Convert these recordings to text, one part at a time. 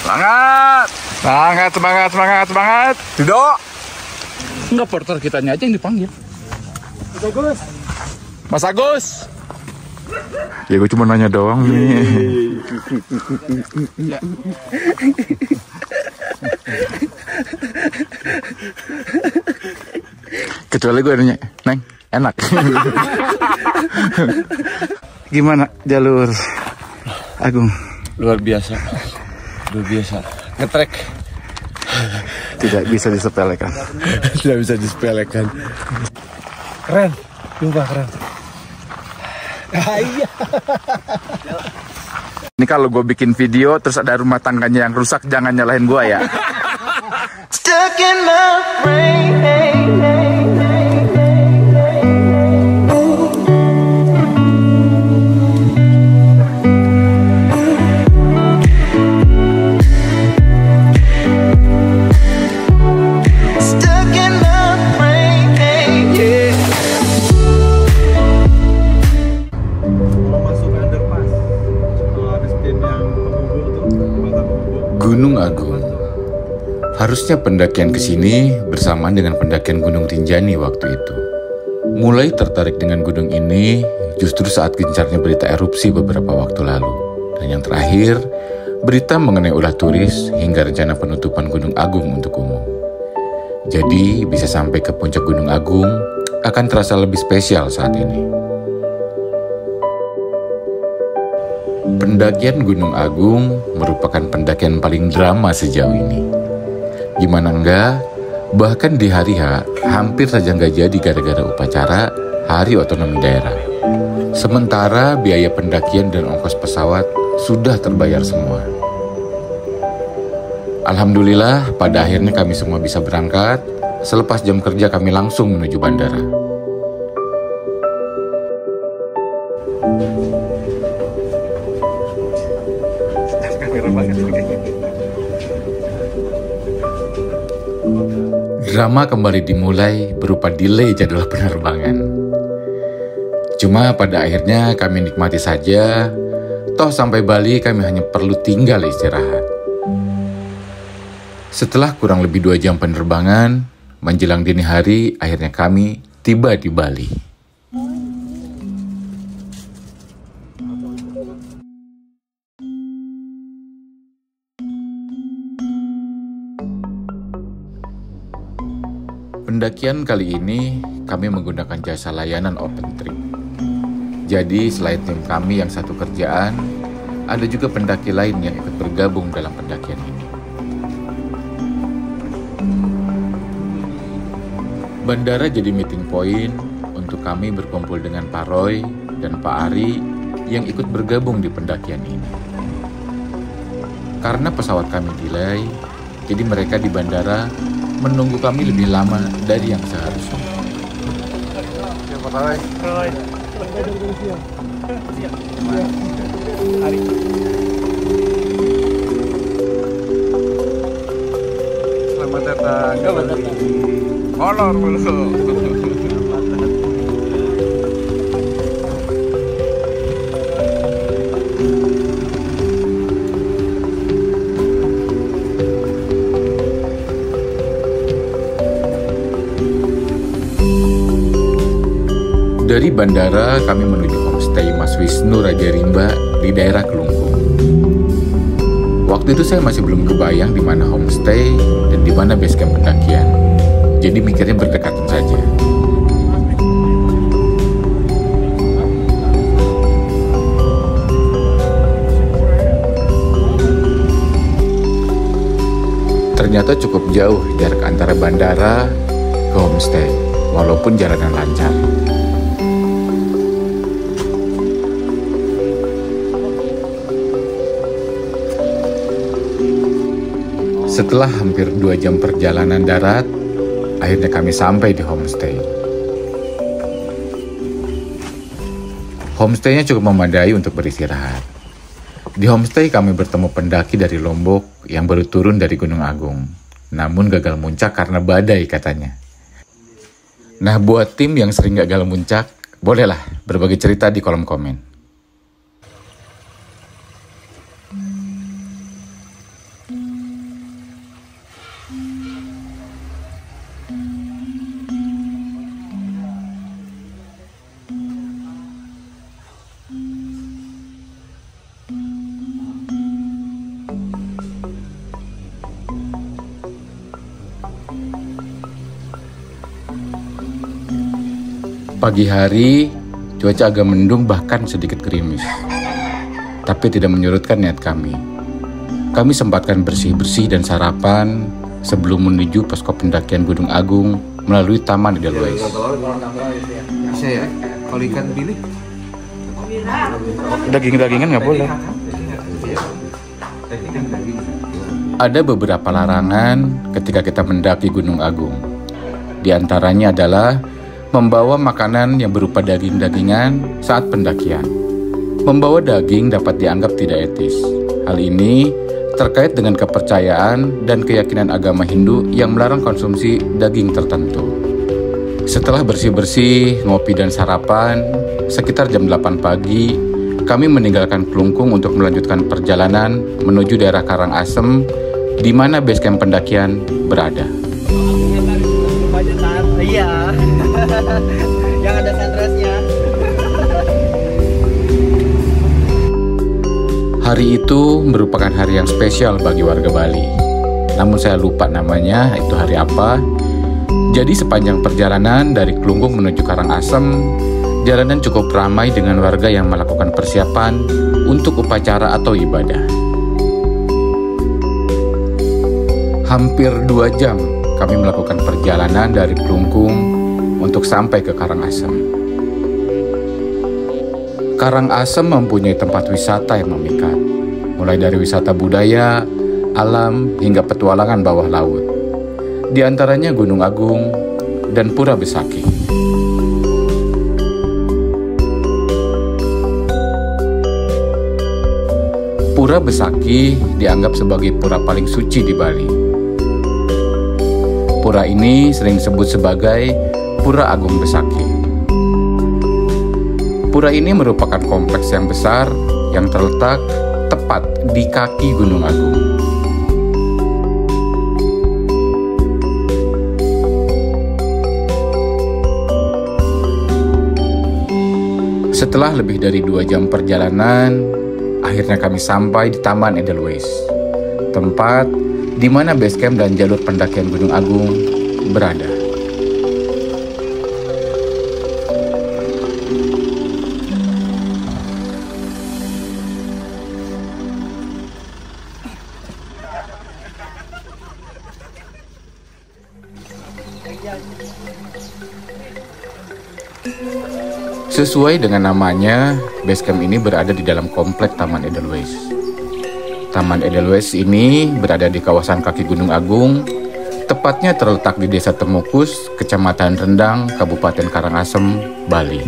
Semangat. Semangat, semangat, semangat, semangat. Tidak. Enggak, porter kitanya aja yang dipanggil. Mas Agus. Mas Agus. Ya gue cuma nanya doang nih. Kecuali gue nanya, Neng, enak. Gimana jalur Agung? Luar biasa. Luar biasa. Ngetrek. Tidak bisa disepelekan. Tidak bisa disepelekan. Keren. Sumpah keren. Iya. Ini kalau gue bikin video terus ada rumah tangganya yang rusak, jangan nyalahin gue ya. Stuck in the rain. Gunung Agung. Harusnya pendakian ke sini bersamaan dengan pendakian Gunung Rinjani waktu itu. Mulai tertarik dengan gunung ini justru saat gencarnya berita erupsi beberapa waktu lalu. Dan yang terakhir, berita mengenai ulah turis hingga rencana penutupan Gunung Agung untuk umum. Jadi bisa sampai ke puncak Gunung Agung akan terasa lebih spesial saat ini. Pendakian Gunung Agung merupakan pendakian paling drama sejauh ini. Gimana enggak, bahkan di hari H hampir saja nggak jadi gara-gara upacara Hari Otonomi Daerah. Sementara biaya pendakian dan ongkos pesawat sudah terbayar semua. Alhamdulillah pada akhirnya kami semua bisa berangkat. Selepas jam kerja kami langsung menuju bandara. Drama kembali dimulai berupa delay jadwal penerbangan. Cuma pada akhirnya kami nikmati saja. Toh sampai Bali kami hanya perlu tinggal istirahat. Setelah kurang lebih 2 jam penerbangan, menjelang dini hari akhirnya kami tiba di Bali. Pendakian kali ini kami menggunakan jasa layanan OpenTrip. Jadi selain tim kami yang satu kerjaan, ada juga pendaki lain yang ikut bergabung dalam pendakian ini. Bandara jadi meeting point untuk kami berkumpul dengan Pak Roy dan Pak Ari yang ikut bergabung di pendakian ini. Karena pesawat kami delay, jadi mereka di bandara menunggu kami lebih lama dari yang seharusnya. Selamat datang. Honor dulu. Dari bandara kami menuju homestay Mas Wisnu Raja Rimba di daerah Kelungkung. Waktu itu saya masih belum kebayang di mana homestay dan di mana base camp pendakian. Jadi mikirnya berdekatan saja. Ternyata cukup jauh jarak antara bandara ke homestay, walaupun jalanan lancar. Setelah hampir 2 jam perjalanan darat, akhirnya kami sampai di homestay. Homestaynya cukup memadai untuk beristirahat. Di homestay kami bertemu pendaki dari Lombok yang baru turun dari Gunung Agung, namun gagal muncak karena badai katanya. Nah, buat tim yang sering gagal muncak, bolehlah berbagi cerita di kolom komen. Pagi hari, cuaca agak mendung bahkan sedikit gerimis. Tapi tidak menyurutkan niat kami. Kami sempatkan bersih-bersih dan sarapan sebelum menuju posko pendakian Gunung Agung melalui Taman Edelweiss. Bisa ya, kalau ikan pilih. Daging-dagingan nggak boleh. Ada beberapa larangan ketika kita mendaki Gunung Agung. Di antaranya adalah membawa makanan yang berupa daging-dagingan saat pendakian. Membawa daging dapat dianggap tidak etis. Hal ini terkait dengan kepercayaan dan keyakinan agama Hindu yang melarang konsumsi daging tertentu. Setelah bersih-bersih, ngopi dan sarapan, sekitar jam 8 pagi, kami meninggalkan Klungkung untuk melanjutkan perjalanan menuju daerah Karangasem, di mana base camp pendakian berada. Iya, yang ada sunrise-nya. Hari itu merupakan hari yang spesial bagi warga Bali. Namun saya lupa namanya, itu hari apa. Jadi sepanjang perjalanan dari Klungkung menuju Karangasem, jalanan cukup ramai dengan warga yang melakukan persiapan untuk upacara atau ibadah. Hampir 2 jam kami melakukan perjalanan dari Klungkung untuk sampai ke Karangasem. Karangasem mempunyai tempat wisata yang memikat, mulai dari wisata budaya, alam, hingga petualangan bawah laut. Di antaranya Gunung Agung dan Pura Besaki. Pura Besaki dianggap sebagai pura paling suci di Bali. Pura ini sering disebut sebagai Pura Agung Besaki. Pura ini merupakan kompleks yang besar yang terletak tepat di kaki Gunung Agung. Setelah lebih dari 2 jam perjalanan, akhirnya kami sampai di Taman Edelweiss, tempat di mana base camp dan jalur pendakian Gunung Agung berada. Sesuai dengan namanya, base camp ini berada di dalam komplek Taman Edelweiss. Taman Edelweiss ini berada di kawasan kaki Gunung Agung, tepatnya terletak di Desa Temukus, Kecamatan Rendang, Kabupaten Karangasem, Bali.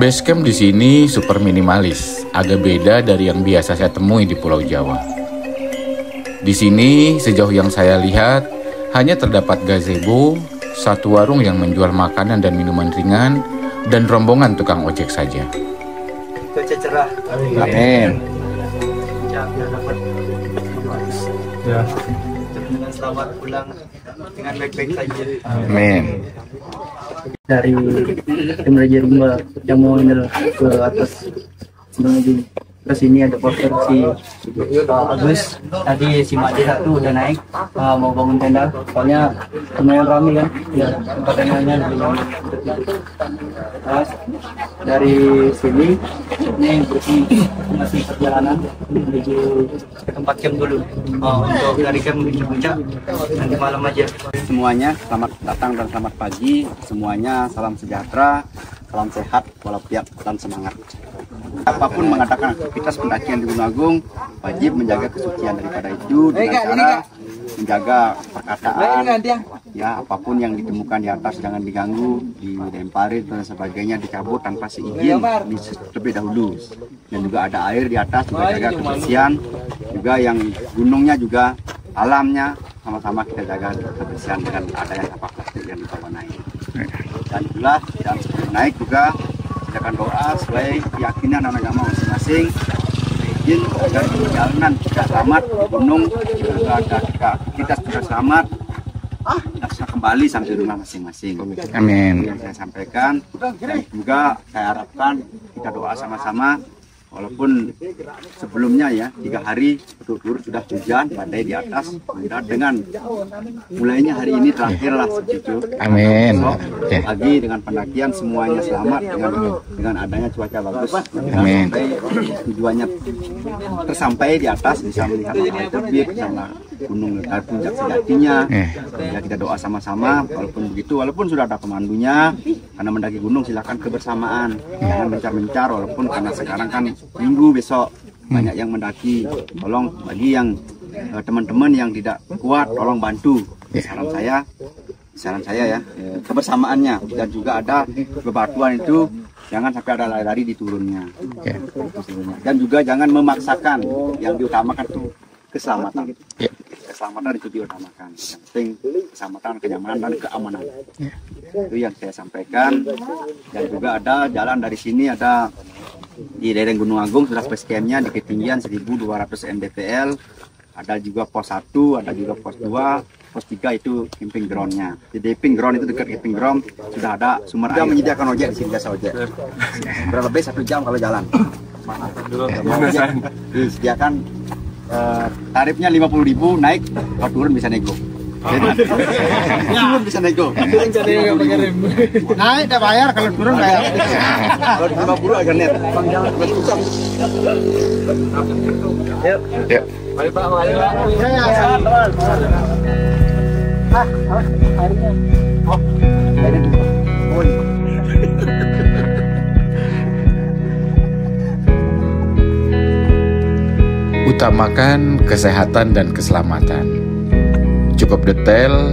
Base camp di sini super minimalis, agak beda dari yang biasa saya temui di Pulau Jawa. Di sini, sejauh yang saya lihat, hanya terdapat gazebo, satu warung yang menjual makanan dan minuman ringan, dan rombongan tukang ojek saja. Cuaca cerah. Amin. Ya. Dengan selamat pulang dengan baik-baik saja. Amin. Dari tim Raja Rimba yang mau ke atas menuju ke sini ada poster si Agus. Tadi si Made satu udah naik mau bangun tenda. Soalnya lumayan ramai kan. Ya, tempat tendanya lebih ramai. Nah, dari sini ini masih perjalanan menuju ke tempat camp dulu. Untuk dari camp menuju puncak nanti malam aja. Semuanya selamat datang dan selamat pagi. Semuanya salam sejahtera, salam sehat, walafiat dan semangat. Apapun mengadakan aktivitas pendakian di Gunung Agung, wajib menjaga kesucian daripada itu dengan cara menjaga perkataan. Ya, apapun yang ditemukan di atas jangan diganggu, dilempari dan sebagainya, dicabut tanpa seizin terlebih dahulu. Dan juga ada air di atas, juga jaga kebersihan. Juga yang gunungnya juga alamnya sama-sama kita jaga kebersihan dengan adanya sampah plastik yang dibawa naik. Dan juga dan sebelum naik juga silakan doa sesuai keyakinan dan agama masing-masing. Izin agar perjalanan kita selamat di gunung, juga kita sudah selamat bisa kembali sampai rumah masing-masing. Amin. Yang saya sampaikan, dan juga saya harapkan kita doa sama-sama walaupun sebelumnya ya 3 hari berturut-turut sudah hujan badai di atas, dengan mulainya hari ini terakhirlah seperti itu. Amin. Pagi dengan pendakian semuanya selamat dengan adanya cuaca bagus. Amin. Tujuannya tersampai di atas, bisa melihat matahari terbit, bisa gunung puncak sejatinya. Ya kita doa sama-sama. Walaupun sudah ada pemandunya, karena mendaki gunung silakan kebersamaan, jangan mencar-mencar. Walaupun karena sekarang kan minggu, besok banyak yang mendaki. Tolong bagi yang teman-teman yang tidak kuat, tolong bantu. Saran saya ya, kebersamaannya. Dan juga ada bebatuan itu jangan sampai ada lari-lari di turunnya. Dan juga jangan memaksakan, yang diutamakan itu keselamatan. Keselamatan itu diutamakan. Yang penting keselamatan, kenyamanan, dan keamanan. Itu yang saya sampaikan. Dan juga ada jalan dari sini, ada di lereng Gunung Agung sudah base camp-nya di ketinggian 1200 mdpl. Ada juga pos 1, ada juga pos 2, pos 3 itu camping ground-nya. Di camping ground itu dekat camping ground sudah ada sumber air. Menyediakan ojek di sini, jasa ojek. Berapa lebih 1 jam kalau jalan. Disediakan tarifnya 50.000, naik kalau turun bisa nego. Turun bisa nego. Naik udah bayar, kalau turun bayar. Kalau 50 agak net. Yuk. Mari Pak, mari Pak. Ya, Utamakan kesehatan dan keselamatan. Cukup detail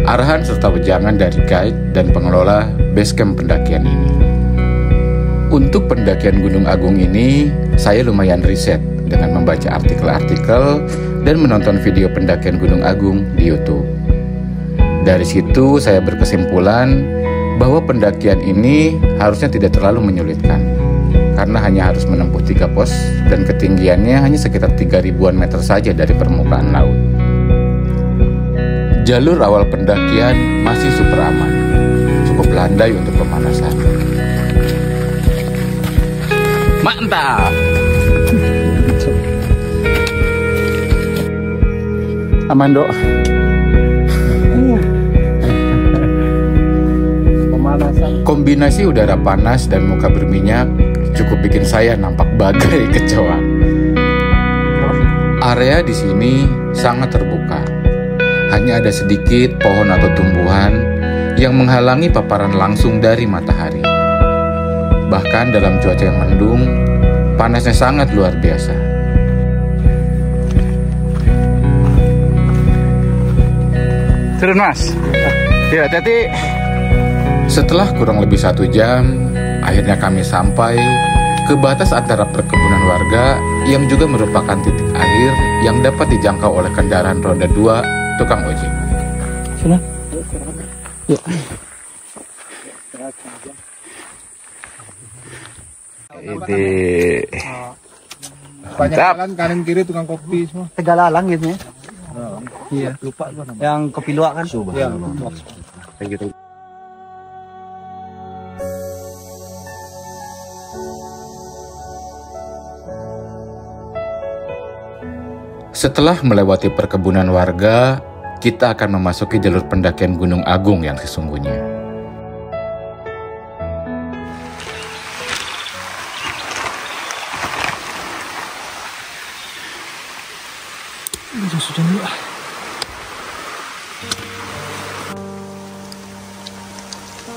arahan serta wejangan dari guide dan pengelola basecamp pendakian ini. Untuk pendakian Gunung Agung ini, saya lumayan riset dengan membaca artikel-artikel dan menonton video pendakian Gunung Agung di YouTube. Dari situ saya berkesimpulan bahwa pendakian ini harusnya tidak terlalu menyulitkan, karena hanya harus menempuh 3 pos dan ketinggiannya hanya sekitar 3.000-an meter saja dari permukaan laut. Jalur awal pendakian masih super aman, cukup landai untuk pemanasan. Mantap! Aman, Dok. Kombinasi udara panas dan muka berminyak cukup bikin saya nampak bagai kecoa. Area di sini sangat terbuka. Hanya ada sedikit pohon atau tumbuhan yang menghalangi paparan langsung dari matahari. Bahkan dalam cuaca yang mendung, panasnya sangat luar biasa. Turun Mas. Ya, hati-hati. Setelah kurang lebih 1 jam, akhirnya kami sampai ke batas antara perkebunan warga yang juga merupakan titik akhir yang dapat dijangkau oleh kendaraan roda 2 tukang ojek. Sana. Ya. Ini Banyak jalan kanan kiri tukang kopi semua. Tegalalang gitu ya. Iya, lupa gua namanya. Yang kopi luwak kan? Iya. Thank you. Setelah melewati perkebunan warga, kita akan memasuki jalur pendakian Gunung Agung yang sesungguhnya.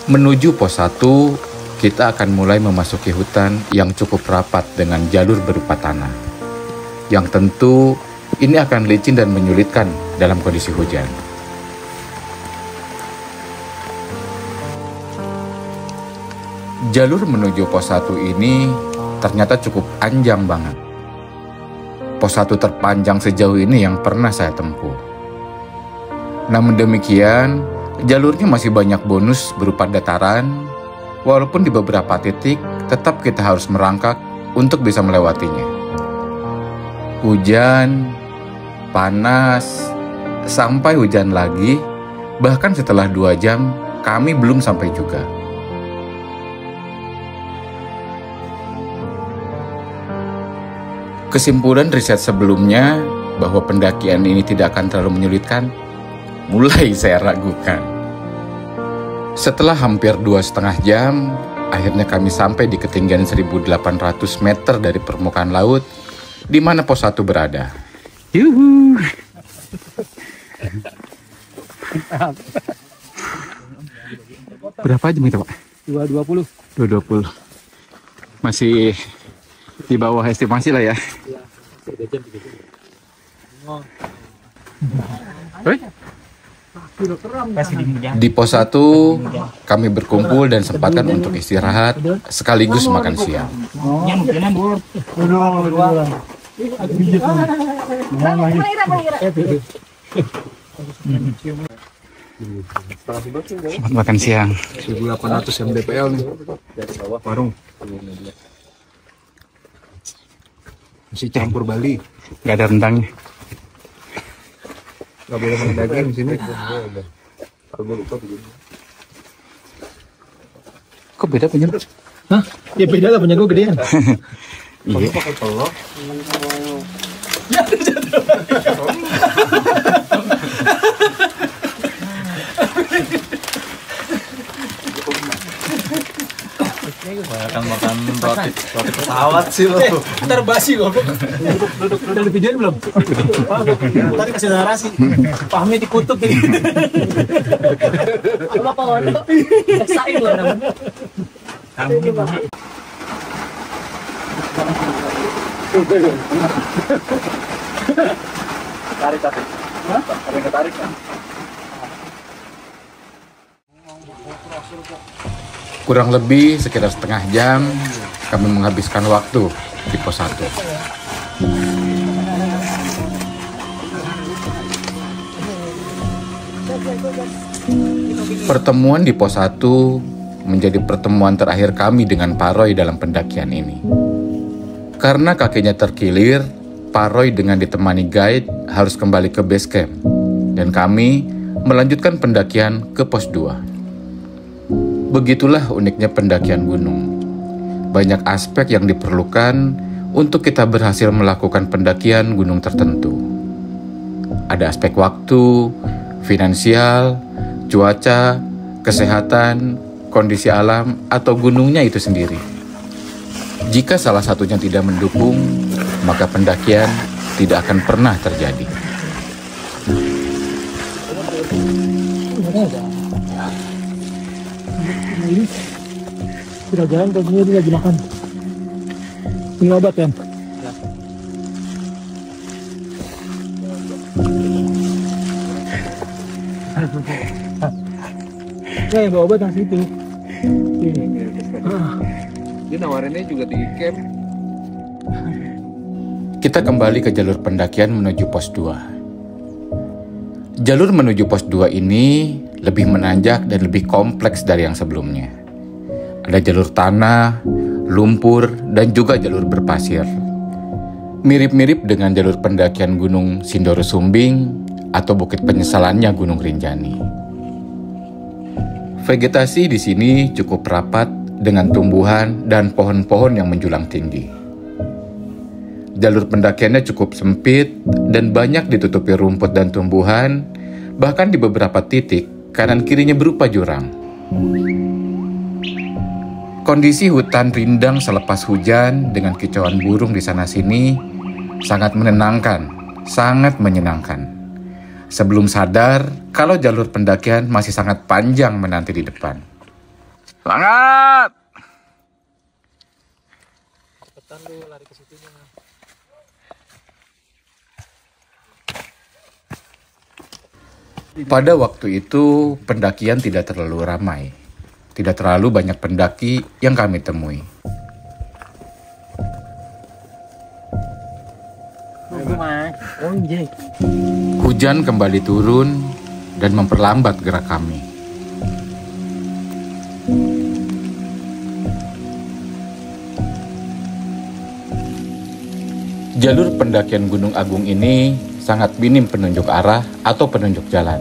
Menuju pos 1, kita akan mulai memasuki hutan yang cukup rapat dengan jalur berupa tanah. Yang tentu ini akan licin dan menyulitkan dalam kondisi hujan. Jalur menuju pos 1 ini ternyata cukup panjang banget. Pos 1 terpanjang sejauh ini yang pernah saya tempuh. Namun demikian, jalurnya masih banyak bonus berupa dataran, walaupun di beberapa titik tetap kita harus merangkak untuk bisa melewatinya. Hujan, panas, sampai hujan lagi, bahkan setelah 2 jam kami belum sampai juga. Kesimpulan riset sebelumnya bahwa pendakian ini tidak akan terlalu menyulitkan, mulai saya ragukan. Setelah hampir 2,5 jam, akhirnya kami sampai di ketinggian 1.800 meter dari permukaan laut, di mana pos 1 berada. Yuhu. Berapa jam itu, Pak? 220. 220. Masih di bawah estimasi lah ya. Di pos 1, kami berkumpul dan sempatkan untuk istirahat sekaligus makan siang. Selamat makan siang. 1.800 mdpl nih. Warung. Masih campur Bali. Nggak ada rendangnya. Gak boleh makan daging di sini. Kok beda punya? Hah? Ya beda lah, punya gue gedean. Iya. Pakai telur. Makan roti pesawat sih lo. Ntar basi gue. Udah di videoin belum? Tadi kasih narasi. Pahmi dikutuk jadi. Apa waduh? Sain lah namanya. Tarik tapi. Ada yang ketarik kan? Kurang lebih sekitar setengah jam kami menghabiskan waktu di pos 1. Pertemuan di pos 1 menjadi pertemuan terakhir kami dengan Pak Roy dalam pendakian ini. Karena kakinya terkilir, Pak Roy dengan ditemani guide harus kembali ke base camp, dan kami melanjutkan pendakian ke pos 2. Begitulah uniknya pendakian gunung. Banyak aspek yang diperlukan untuk kita berhasil melakukan pendakian gunung tertentu. Ada aspek waktu, finansial, cuaca, kesehatan, kondisi alam, atau gunungnya itu sendiri. Jika salah satunya tidak mendukung, maka pendakian tidak akan pernah terjadi. Sudah jalan kakinya dia lagi makan. Ini obat kan? Ya, yang bawa obat yang situ. Dia nawarinnya juga di camp. Kita kembali ke jalur pendakian menuju pos 2. Jalur menuju pos 2 ini lebih menanjak dan lebih kompleks dari yang sebelumnya. Ada jalur tanah, lumpur, dan juga jalur berpasir. Mirip-mirip dengan jalur pendakian Gunung Sindoro Sumbing atau Bukit Penyesalannya Gunung Rinjani. Vegetasi di sini cukup rapat dengan tumbuhan dan pohon-pohon yang menjulang tinggi. Jalur pendakiannya cukup sempit dan banyak ditutupi rumput dan tumbuhan, bahkan di beberapa titik kanan kirinya berupa jurang. Kondisi hutan rindang selepas hujan dengan kicauan burung di sana-sini sangat menenangkan, sangat menyenangkan. Sebelum sadar kalau jalur pendakian masih sangat panjang menanti di depan. Semangat! Pada waktu itu, pendakian tidak terlalu ramai. Tidak terlalu banyak pendaki yang kami temui. Hujan kembali turun dan memperlambat gerak kami. Jalur pendakian Gunung Agung ini sangat minim penunjuk arah atau penunjuk jalan.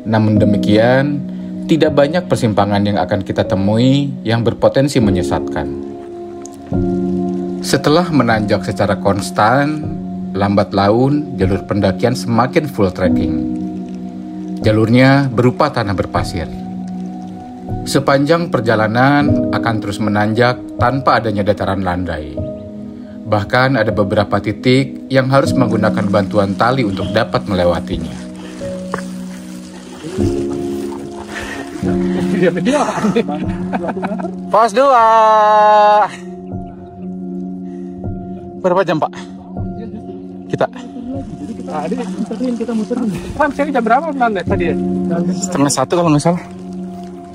Namun demikian, tidak banyak persimpangan yang akan kita temui yang berpotensi menyesatkan. Setelah menanjak secara konstan, lambat laun jalur pendakian semakin full trekking. Jalurnya berupa tanah berpasir. Sepanjang perjalanan akan terus menanjak tanpa adanya dataran landai. Bahkan ada beberapa titik yang harus menggunakan bantuan tali untuk dapat melewatinya. Pos 2. Berapa jam, Pak? Kita. Kita muterin. Kan sini jam berapa nanti tadi ya? 1:30 kalau nggak salah.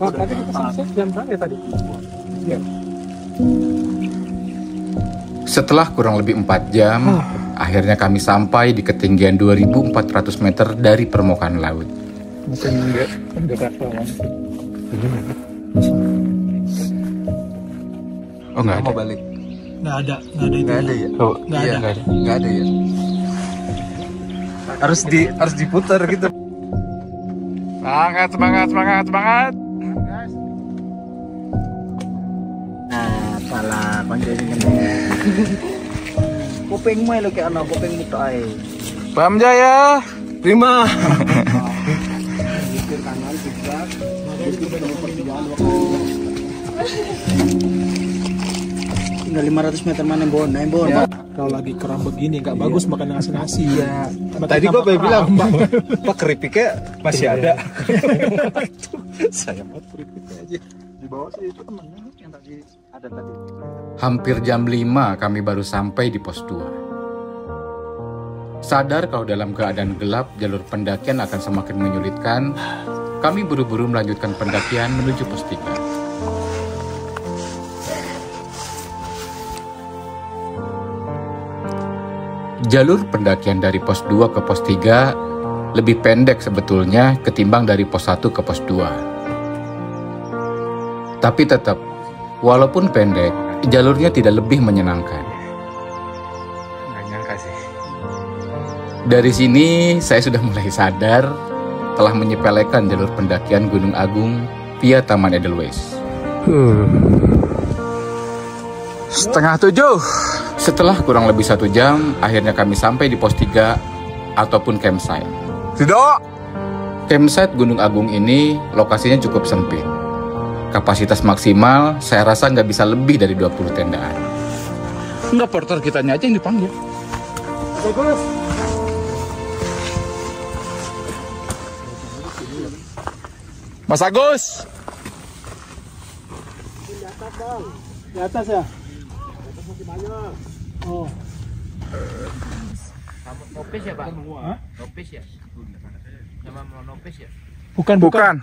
Oh, tadi kita sampai jam berapa ya tadi? Iya. Setelah kurang lebih 4 jam, akhirnya kami sampai di ketinggian 2.400 meter dari permukaan laut. Mungkin enggak berapa. Oh, nggak ada. balik. Nggak ada itu. ya? Oh, Nggak iya, ada. nggak ada. Nggak ada ya. Harus diputar gitu. Semangat. Nah, salah konjengin. Kuping mo lo kayak anak kuping mo ay. Pam Jaya. Terima. Tinggal 500 meter mana Bon? Bon. Kalau lagi keram begini nggak bagus makan nasi. Iya. Tadi gua bilang, Pak keripiknya masih ada. Saya mau keripiknya aja. Di bawah sih itu temannya yang tadi ada tadi. Hampir jam 5 kami baru sampai di pos 2. Sadar kalau dalam keadaan gelap jalur pendakian akan semakin menyulitkan, kami buru-buru melanjutkan pendakian menuju pos 3. Jalur pendakian dari pos 2 ke pos 3 lebih pendek sebetulnya ketimbang dari pos 1 ke pos 2. Tapi tetap, walaupun pendek, jalurnya tidak lebih menyenangkan. Nggak nyangka sih. Dari sini, saya sudah mulai sadar telah menyepelekan jalur pendakian Gunung Agung via Taman Edelweiss. 6:30. Setelah kurang lebih 1 jam, akhirnya kami sampai di pos 3 ataupun campsite. Tidak. Campsite Gunung Agung ini lokasinya cukup sempit. Kapasitas maksimal saya rasa nggak bisa lebih dari 20 tendaan. Enggak, porter kitanya aja yang dipanggil. Bagus. Mas Agus. Di atas ya? Oh. Nopes ya, Pak? Nopes ya? Nama Nopes ya? Bukan. Bukan.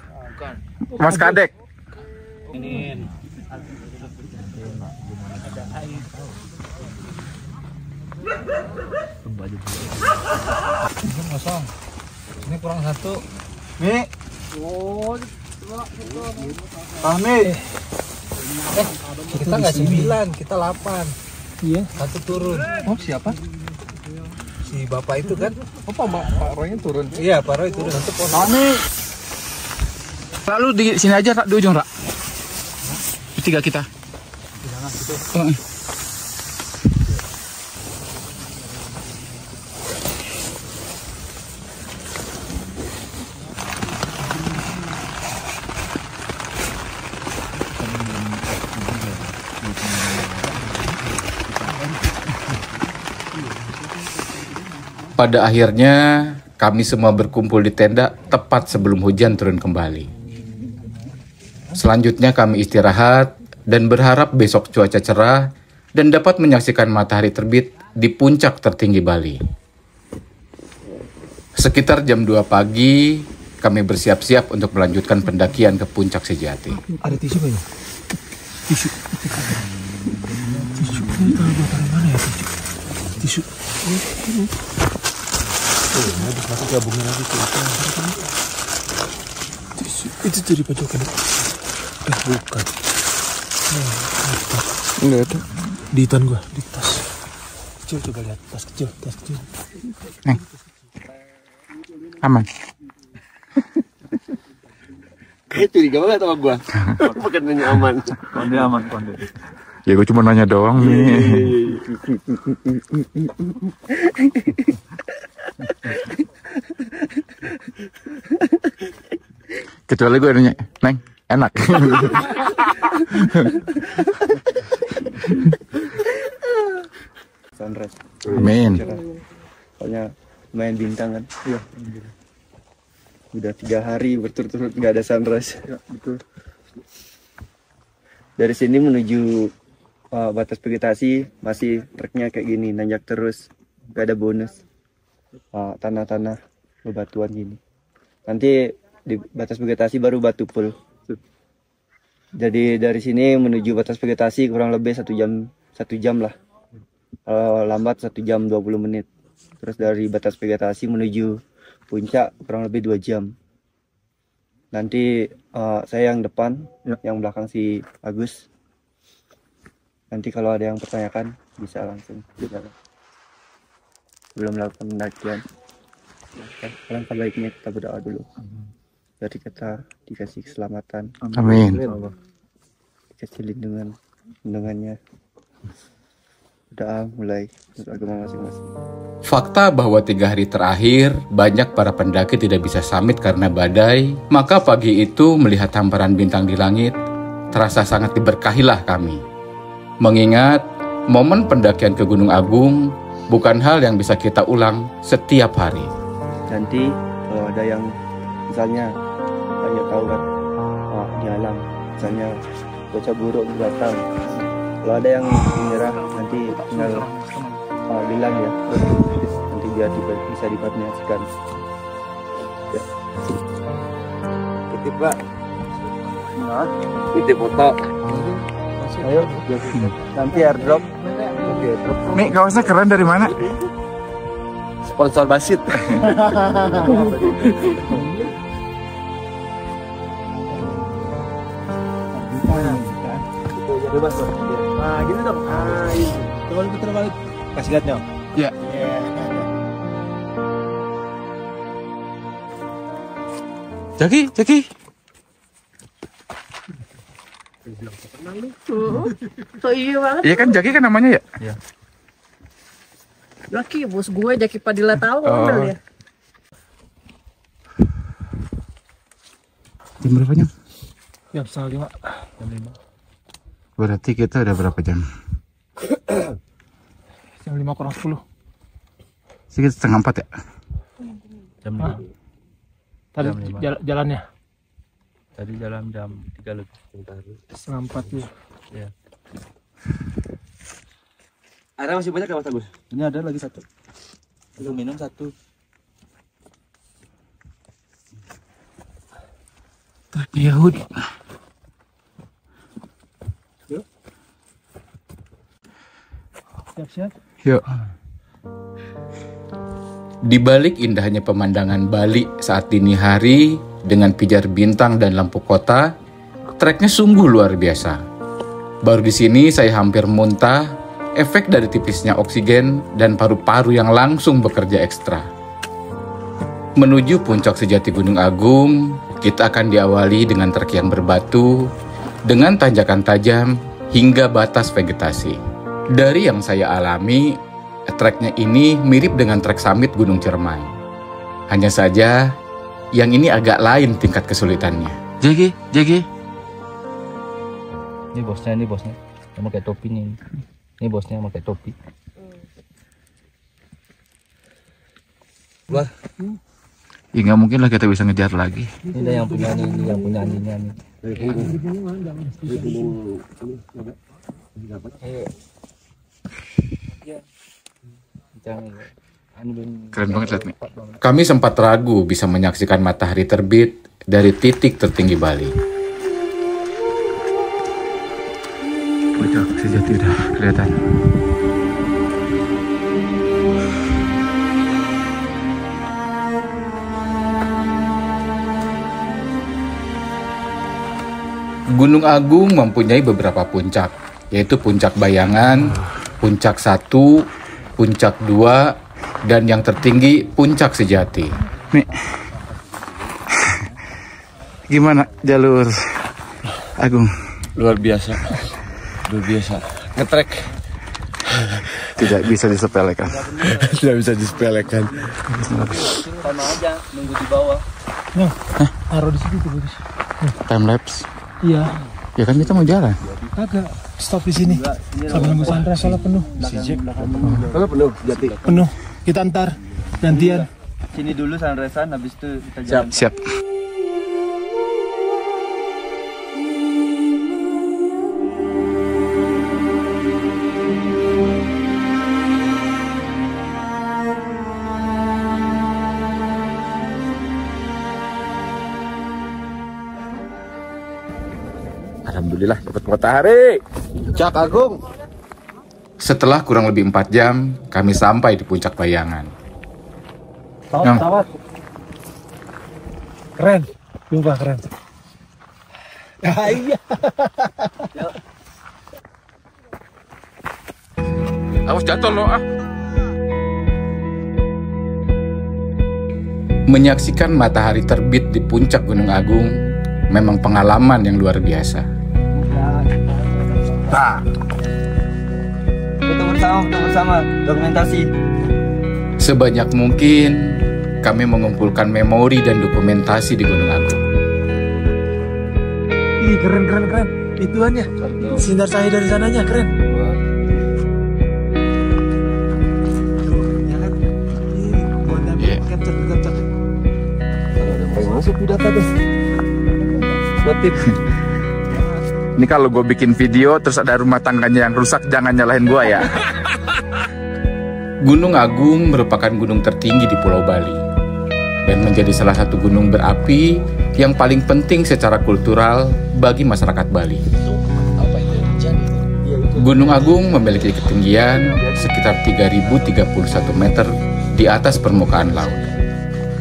Mas Kadek. Ini. Kosong. Ini kurang 1. Nih. Pahmi. Kita nggak 9, kita 8. Iya. 1 turun. Oh, siapa? Si bapak itu kan? Oh, Pak Roynya turun. Iya, Pak Roy turun. 1 pos. Lalu di sini aja, Rak, di ujung, Rak. Bertiga kita. Pada akhirnya, kami semua berkumpul di tenda tepat sebelum hujan turun kembali. Selanjutnya kami istirahat dan berharap besok cuaca cerah dan dapat menyaksikan matahari terbit di puncak tertinggi Bali. Sekitar jam 2 pagi, kami bersiap-siap untuk melanjutkan pendakian ke puncak Sejati. Ada tisu nggak ya? Tisu. Ini tahu gua taruh mana ya tisu? Habis masuk gabungnya lagi ke tisu. Itu tuh di pojokan. Bukan. Enggak ada. Di tan gua, di tas. Kecil, coba lihat tas kecil. Neng. Aman. Kayak curiga banget sama gua. Bukan nanya aman. Konde. Ya gue cuma nanya doang nih. Kecuali gue nanya, Neng, enak. Sunrise. Amin. Soalnya main bintang kan. Iya. Udah 3 hari berturut-turut nggak ada sunrise. Ya, betul. Dari sini menuju batas vegetasi masih treknya kayak gini, nanjak terus, nggak ada bonus. Tanah-tanah bebatuan gini. Nanti di batas vegetasi baru batu full. Jadi dari sini menuju batas vegetasi kurang lebih 1 jam lah. Lambat 1 jam 20 menit. Terus dari batas vegetasi menuju puncak kurang lebih 2 jam. Nanti saya yang depan, yang belakang si Agus. Nanti kalau ada yang pertanyakan bisa langsung. Belum melakukan pendakian. Alangkah baiknya kita berdoa dulu. Dari kita dikasih keselamatan. Amin. Dikasih lindungannya. Doa mulai untuk agama masing-masing. Fakta bahwa 3 hari terakhir banyak para pendaki tidak bisa summit karena badai, maka pagi itu melihat hamparan bintang di langit, terasa sangat diberkahilah kami. Mengingat momen pendakian ke Gunung Agung bukan hal yang bisa kita ulang setiap hari. Nanti kalau ada yang misalnya banyak tahu kan di alam, misalnya bocah buruk datang, kalau ada yang menyerah nanti tinggal bilang ya, nanti biar bisa dikoordinasikan. Ya. Titip Pak. Titip foto. Ayo, nanti airdrop. Oke, airdrop. Nih kaosnya keren dari mana? Sponsor Basit. Bebas Bos. Nah, gini dong. Coba putar balik. Kasih lihat dong. Ya. Jaki. So iya banget. Iya kan Jaki kan namanya ya? Iya. Jaki, bos gue Jaki Padilla tahu ya. Jam berapa jam? Ya, 4:30. Jam 5. Berarti kita udah berapa jam? Jam 5 kurang 10. Sekitar 3:30 ya? Jam 5. Tadi jalannya? Tadi jalan jam 3 lebih. 3:30 ya. Airnya masih banyak ya Mas Agus? Ini ada lagi 1. Belum minum 1. Yahud. Siap-siap. Yuk. Di balik indahnya pemandangan Bali saat dini hari dengan pijar bintang dan lampu kota, treknya sungguh luar biasa. Baru di sini saya hampir muntah, efek dari tipisnya oksigen dan paru-paru yang langsung bekerja ekstra. Menuju puncak sejati Gunung Agung, kita akan diawali dengan trek yang berbatu, dengan tanjakan tajam hingga batas vegetasi. Dari yang saya alami, treknya ini mirip dengan trek summit Gunung Ciremai. Hanya saja, yang ini agak lain tingkat kesulitannya. Jaki. Ini bosnya. Yang pakai topi nih. Ini bosnya yang pakai topi. Wah. Ya nggak mungkin lah kita bisa ngejar lagi. Ini yang punya anjingnya nih. Keren banget lihat nih. Kami sempat ragu bisa menyaksikan matahari terbit dari titik tertinggi Bali. Puncak sejati udah kelihatan. Gunung Agung mempunyai beberapa puncak, yaitu Puncak Bayangan, Puncak 1, Puncak 2, dan yang tertinggi Puncak Sejati. Nih. Gimana jalur Agung? Luar biasa. Luar biasa. Ngetrek. Tidak bisa disepelekan. Tidak bisa disepelekan. Sama aja nunggu di bawah. Nah, taruh di situ tuh bagus. Time lapse. Iya. Ya kan kita mau jalan. Agak stop di sini. Sambil nunggu sunrise soalnya penuh. Kalau penuh Jati. Penuh. Kita antar gantian. Sini dulu sunrise-an, habis itu kita jalan. Siap. Alhamdulillah dapat matahari. Cak Agung. Setelah kurang lebih 4 jam, kami sampai di puncak bayangan. Pesawat. Keren. Sumpah keren. Iya. Awas jatuh lo ah. Menyaksikan matahari terbit di puncak Gunung Agung memang pengalaman yang luar biasa. Foto bersama, dokumentasi. Sebanyak mungkin kami mengumpulkan memori dan dokumentasi di Gunung Agung. Ih, keren. Ituannya. Sinar cahaya dari sananya keren. Capture. Masuk data tuh. Motif. Ini kalau gue bikin video terus ada rumah tangganya yang rusak, jangan nyalahin gue ya. Gunung Agung merupakan gunung tertinggi di Pulau Bali dan menjadi salah satu gunung berapi yang paling penting secara kultural bagi masyarakat Bali. Gunung Agung memiliki ketinggian sekitar 3031 meter di atas permukaan laut.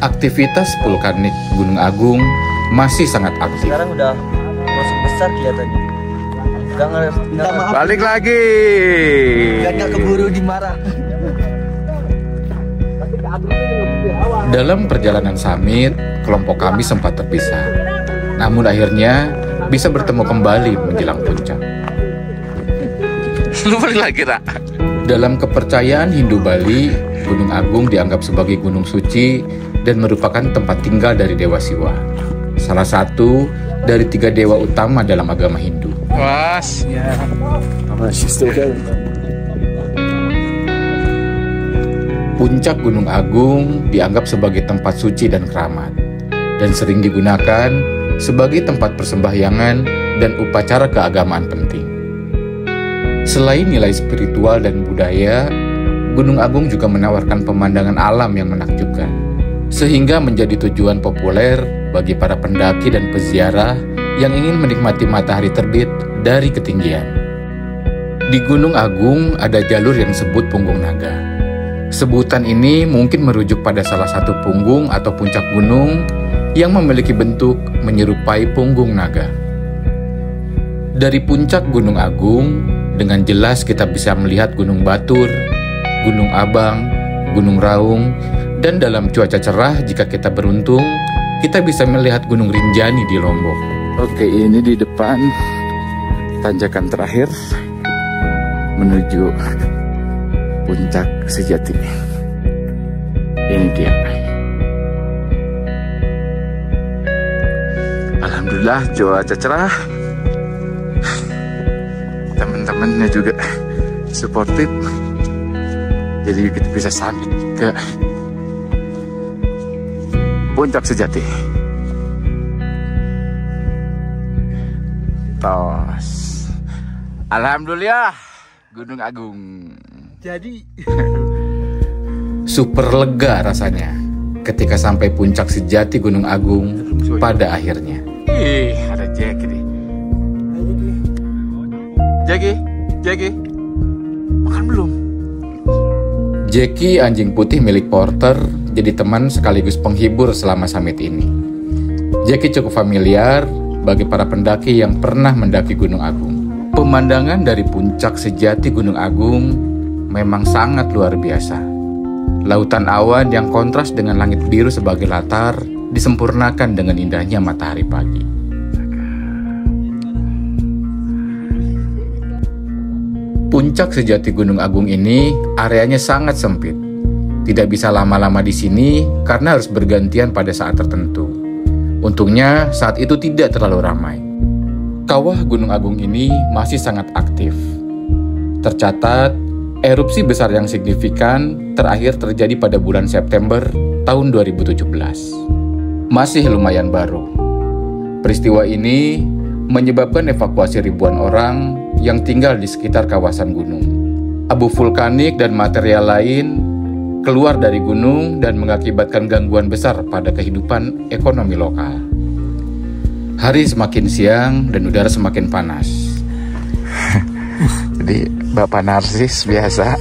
Aktivitas vulkanik Gunung Agung masih sangat aktif. Sekarang udah masuk besar kelihatannya. Balik lagi. Gak keburu dimarah. Dalam perjalanan summit, kelompok kami sempat terpisah. Namun akhirnya bisa bertemu kembali menjelang puncak. Lu balik lagi, Ra. Dalam kepercayaan Hindu Bali, Gunung Agung dianggap sebagai gunung suci dan merupakan tempat tinggal dari Dewa Siwa, salah satu dari 3 dewa utama dalam agama Hindu. Was. Puncak Gunung Agung dianggap sebagai tempat suci dan keramat, dan sering digunakan sebagai tempat persembahyangan dan upacara keagamaan penting. Selain nilai spiritual dan budaya, Gunung Agung juga menawarkan pemandangan alam yang menakjubkan, sehingga menjadi tujuan populer bagi para pendaki dan peziarah yang ingin menikmati matahari terbit dari ketinggian. Di Gunung Agung ada jalur yang disebut Punggung Naga. Sebutan ini mungkin merujuk pada salah satu punggung atau puncak gunung yang memiliki bentuk menyerupai punggung naga. Dari puncak Gunung Agung, dengan jelas kita bisa melihat Gunung Batur, Gunung Abang, Gunung Raung, dan dalam cuaca cerah jika kita beruntung, kita bisa melihat Gunung Rinjani di Lombok. Oke, ini di depan tanjakan terakhir menuju puncak sejati. Ini dia. Alhamdulillah cuaca cerah. Teman-temannya juga suportif. Jadi kita bisa sampai ke puncak sejati. Tos. Alhamdulillah Gunung Agung. Jadi Super lega rasanya ketika sampai puncak sejati Gunung Agung pada akhirnya. Ih, ada Jackie nih. Jackie, makan belum? Jackie, anjing putih milik Porter, jadi teman sekaligus penghibur selama summit ini. Jackie cukup familiar bagi para pendaki yang pernah mendaki Gunung Agung. Pemandangan dari puncak sejati Gunung Agung memang sangat luar biasa. Lautan awan yang kontras dengan langit biru sebagai latar disempurnakan dengan indahnya matahari pagi. Puncak sejati Gunung Agung ini areanya sangat sempit. Tidak bisa lama-lama di sini karena harus bergantian pada saat tertentu. Untungnya saat itu tidak terlalu ramai. Kawah Gunung Agung ini masih sangat aktif. Tercatat, erupsi besar yang signifikan terakhir terjadi pada bulan September tahun 2017. Masih lumayan baru. Peristiwa ini menyebabkan evakuasi ribuan orang yang tinggal di sekitar kawasan gunung. Abu vulkanik dan material lain keluar dari gunung dan mengakibatkan gangguan besar pada kehidupan ekonomi lokal. Hari semakin siang dan udara semakin panas. Jadi Bapak Narsis biasa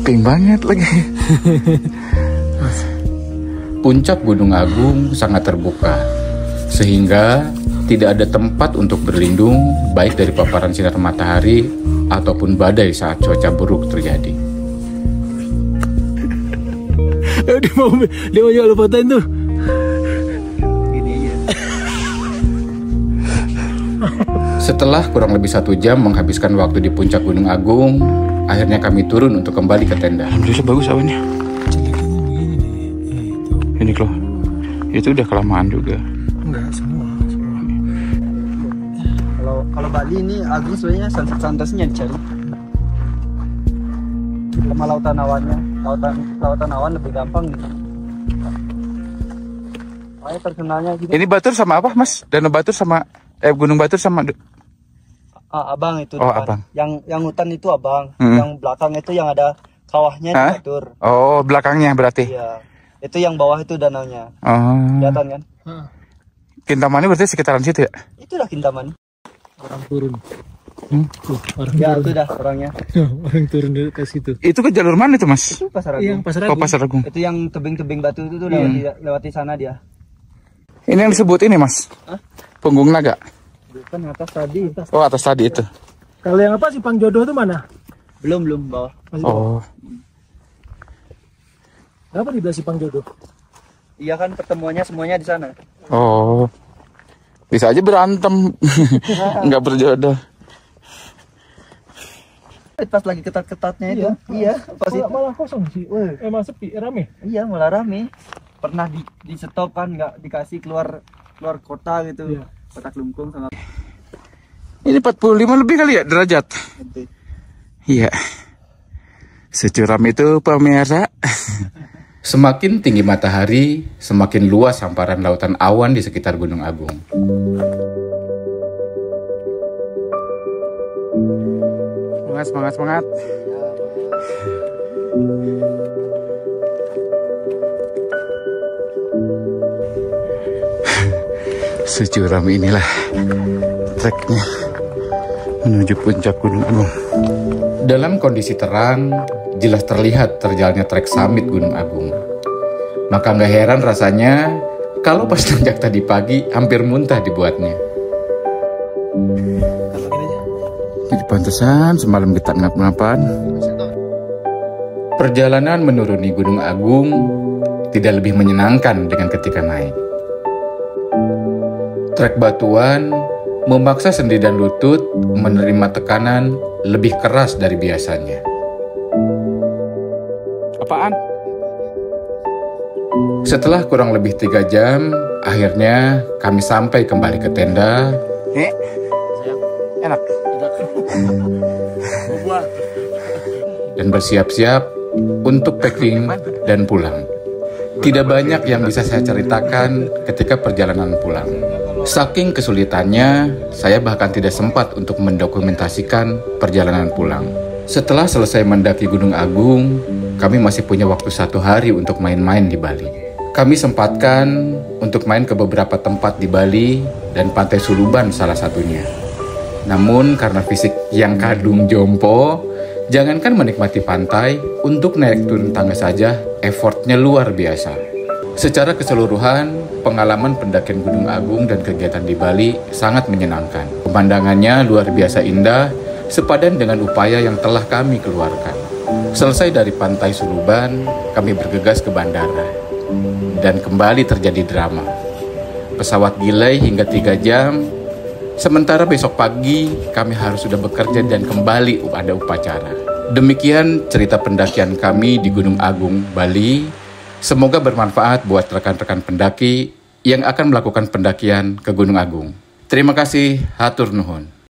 pink banget lagi. Puncak Gunung Agung sangat terbuka, sehingga tidak ada tempat untuk berlindung baik dari paparan sinar matahari ataupun badai saat cuaca buruk terjadi. Dia mau jual fotoin tuh. Setelah kurang lebih 1 jam menghabiskan waktu di puncak Gunung Agung, akhirnya kami turun untuk kembali ke tenda. Alhamdulillah bagus awannya. Ini loh, itu udah kelamaan juga. Enggak semua. Kalau Bali ini Agung sebenarnya sunset-sunsetnya dicari. Sama lautan awannya, lautan awan lebih gampang gitu. Makanya terkenalnya gitu. Ini Batur sama apa, Mas? Danau Batur sama Gunung Batur sama Abang itu. Oh, depan. Abang. Yang hutan itu Abang. Yang belakang itu yang ada kawahnya di Batur. Oh, belakangnya berarti. Iya. Itu yang bawah itu danaunya. Oh. Kelihatan kan? Kintamani berarti sekitaran situ ya? Itu dah Kintamani. Orang turun. Orang Ya, turun. itu dah orangnya. Orang turun ke situ. Itu ke jalur mana itu, Mas? Itu Pasar Agung. Yang Pasar Oh, Agung. Pasar Agung. Itu yang tebing-tebing batu itu tuh lewati sana dia. Ini yang disebut ini, Mas? Hah? Punggung naga. Bukan atas tadi. Oh, atas tadi itu. Kalau yang apa Simpang Jodoh itu mana? Belum bawah. Masih bawah. Oh. Kenapa di belah Simpang Jodoh? Iya kan pertemuannya semuanya di sana. Oh. Bisa aja berantem. Nggak berjodoh. Pas lagi ketat-ketatnya itu. Iya, pas itu. Malah kosong sih. Emang sepi, rame. Iya, malah rame. Pernah di stop kan, nggak dikasih keluar kota gitu. Iya. Kota Kelungkung sama. Ini 45 lebih kali ya derajat. Iya. Securam itu pemirsa. Semakin tinggi matahari, semakin luas hamparan lautan awan di sekitar Gunung Agung. Semangat. Securam inilah treknya menuju puncak Gunung Agung. Dalam kondisi terang, jelas terlihat terjalannya trek summit Gunung Agung. Maka nggak heran rasanya kalau pas nanjak tadi pagi hampir muntah dibuatnya. Jadi pantesan semalam kita ngap-ngapan. Perjalanan menuruni Gunung Agung tidak lebih menyenangkan dengan ketika naik. Trek batuan memaksa sendi dan lutut menerima tekanan lebih keras dari biasanya. Apaan? Setelah kurang lebih 3 jam, akhirnya kami sampai kembali ke tenda. Enak. Dan bersiap-siap untuk packing dan pulang. Tidak banyak yang bisa saya ceritakan ketika perjalanan pulang. Saking kesulitannya, saya bahkan tidak sempat untuk mendokumentasikan perjalanan pulang. Setelah selesai mendaki Gunung Agung, kami masih punya waktu 1 hari untuk main-main di Bali. Kami sempatkan untuk main ke beberapa tempat di Bali dan Pantai Suluban salah satunya. Namun karena fisik yang kadung jompo, jangankan menikmati pantai, untuk naik turun tangga saja effortnya luar biasa. Secara keseluruhan, pengalaman pendakian Gunung Agung dan kegiatan di Bali sangat menyenangkan. Pemandangannya luar biasa indah, sepadan dengan upaya yang telah kami keluarkan. Selesai dari Pantai Suluban, kami bergegas ke bandara. Dan kembali terjadi drama. Pesawat delay hingga 3 jam, Sementara besok pagi kami harus sudah bekerja dan kembali ada upacara. Demikian cerita pendakian kami di Gunung Agung, Bali. Semoga bermanfaat buat rekan-rekan pendaki yang akan melakukan pendakian ke Gunung Agung. Terima kasih, hatur nuhun.